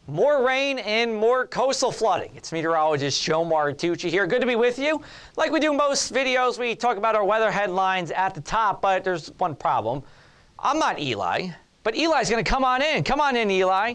More rain and more coastal flooding. It's meteorologist Joe Martucci here. Good to be with you. Like we do most videos, we talk about our weather headlines at the top, but there's one problem. I'm not Eli, but Eli's going to come on in. Come on in, Eli.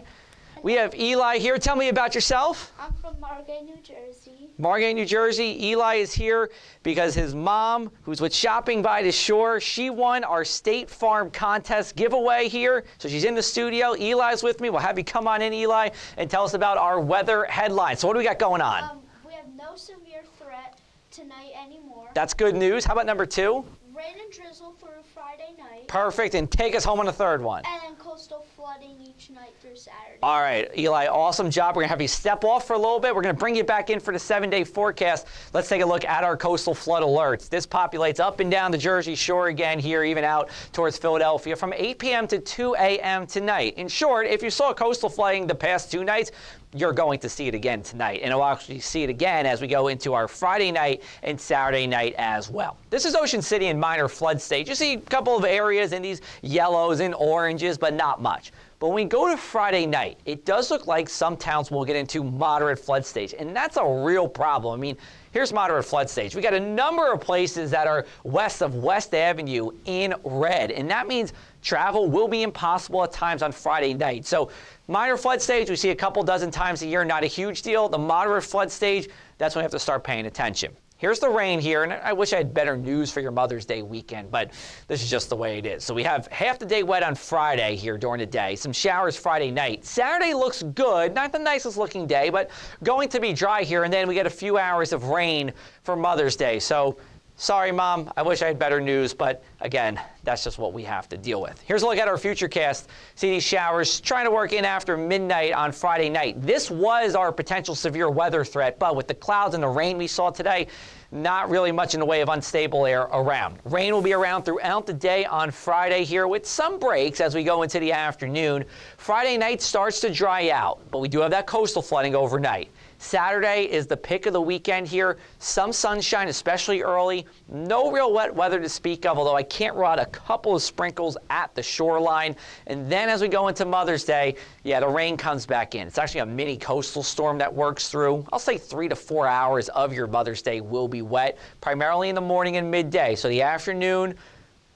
We have Eli here. Tell me about yourself. I'm from Margate, New Jersey. Margate, New Jersey. Eli is here because his mom, who's with Shopping by the Shore, she won our State Farm contest giveaway here. So she's in the studio. Eli's with me. We'll have you come on in, Eli, and tell us about our weather headlines. So what do we got going on? We have no severe threat tonight anymore. That's good news. How about number 2? Rain and drizzle through Friday night. Perfect. And take us home on the third one. And then coastal flooding each night through Saturday. All right, Eli, awesome job. We're going to have you step off for a little bit. We're going to bring you back in for the 7-day forecast. Let's take a look at our coastal flood alerts. This populates up and down the Jersey Shore again here, even out towards Philadelphia from 8 p.m. to 2 a.m. tonight. In short, if you saw coastal flooding the past 2 nights, you're going to see it again tonight. And we'll actually see it again as we go into our Friday night and Saturday night as well. This is Ocean City in minor flood stage. You see a couple of areas in these yellows and oranges, but not much. But when we go to Friday night, it does look like some towns will get into moderate flood stage, and that's a real problem. I mean, here's moderate flood stage. We got a number of places that are west of West Avenue in red, and that means travel will be impossible at times on Friday night. So minor flood stage, we see a couple dozen times a year, not a huge deal. The moderate flood stage, that's when we have to start paying attention. Here's the rain here, and I wish I had better news for your Mother's Day weekend, but this is just the way it is. So we have half the day wet on Friday here during the day, some showers Friday night. Saturday looks good, not the nicest looking day, but going to be dry here, and then we get a few hours of rain for Mother's Day. So sorry, Mom, I wish I had better news, but again, that's just what we have to deal with. Here's a look at our futurecast. See these showers trying to work in after midnight on Friday night. This was our potential severe weather threat, but with the clouds and the rain we saw today, not really much in the way of unstable air around. Rain will be around throughout the day on Friday here with some breaks as we go into the afternoon. Friday night starts to dry out, but we do have that coastal flooding overnight. Saturday is the pick of the weekend here. Some sunshine, especially early. No real wet weather to speak of, although I can't rule out a couple of sprinkles at the shoreline. And then as we go into Mother's Day, yeah, the rain comes back in. It's actually a mini coastal storm that works through. I'll say 3 to 4 hours of your Mother's Day will be wet, primarily in the morning and midday. So the afternoon,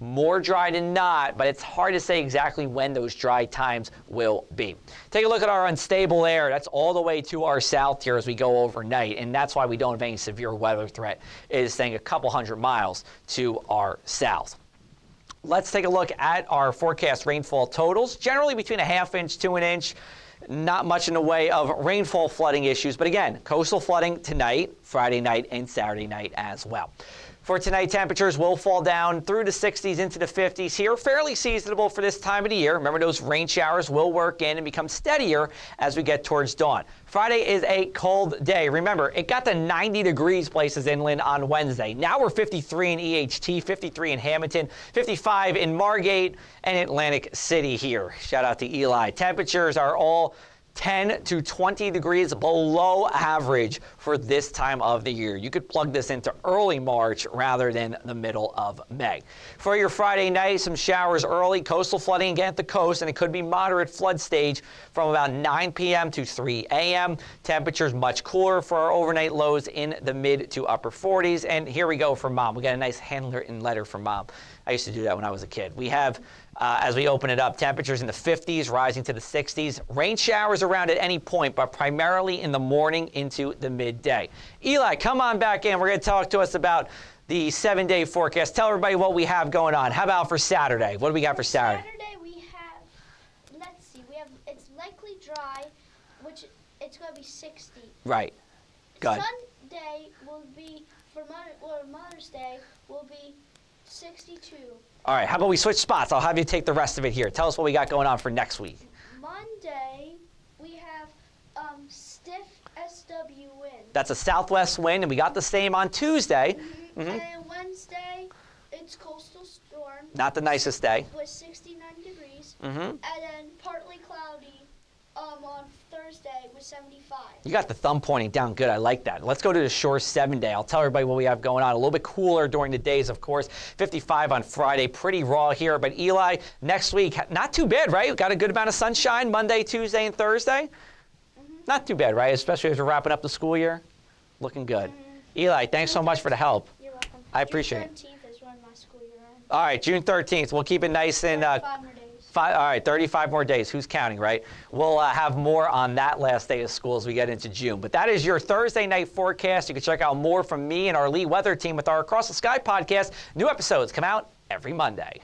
more dry than not, but it's hard to say exactly when those dry times will be. Take a look at our unstable air. That's all the way to our south here as we go overnight, and that's why we don't have any severe weather threat. It is staying a couple hundred miles to our south. Let's take a look at our forecast rainfall totals. Generally between a ½ inch to an inch. Not much in the way of rainfall flooding issues, but again, coastal flooding tonight, Friday night, and Saturday night as well. For tonight, temperatures will fall down through the 60s into the 50s here, fairly seasonable for this time of the year. Remember, those rain showers will work in and become steadier as we get towards dawn. Friday is a cold day. Remember, it got to 90 degrees places inland on Wednesday. Now we're 53 in EHT, 53 in Hamilton, 55 in Margate and Atlantic City here. Shout out to Eli. Temperatures are all 10 to 20 degrees below average for this time of the year. You could plug this into early March rather than the middle of May. For your Friday night, some showers early, coastal flooding again at the coast, and it could be moderate flood stage from about 9 p.m. to 3 a.m. Temperatures much cooler for our overnight lows in the mid to upper 40s. And here we go for Mom. We got a nice handwritten letter from Mom. I used to do that when I was a kid. We have, as we open it up, temperatures in the 50s, rising to the 60s. Rain showers around at any point, but primarily in the morning into the midday. Eli, come on back in. We're going to talk to us about the 7-day forecast. Tell everybody what we have going on. How about for Saturday? What do we got for Saturday? Saturday we have, let's see, it's likely dry, which it's going to be 60. Right. Good. Sunday will be, for Mother's Day, will be 62. All right, how about we switch spots? I'll have you take the rest of it here. Tell us what we got going on for next week. Monday, we have stiff SW wind. That's a southwest wind, and we got the same on Tuesday. And then Wednesday, it's coastal storm. Not the nicest day. With 69 degrees. Mm-hmm. And then partly cloudy on Thursday with 75. You got the thumb pointing down good. I like that. Let's go to the shore 7-day. I'll tell everybody what we have going on. A little bit cooler during the days, of course. 55 on Friday. Pretty raw here. But Eli, next week, not too bad, right? We've got a good amount of sunshine Monday, Tuesday, and Thursday. Not too bad, right? Especially as we're wrapping up the school year. Looking good. Eli, thanks so much for the help. You're welcome. I appreciate it. June 13th is when my school year ends. All right, June 13th. We'll keep it nice and 5 more days. all right, 35 more days. Who's counting, right? We'll have more on that last day of school as we get into June. But that is your Thursday night forecast. You can check out more from me and our Lee Weather team with our Across the Sky podcast. New episodes come out every Monday.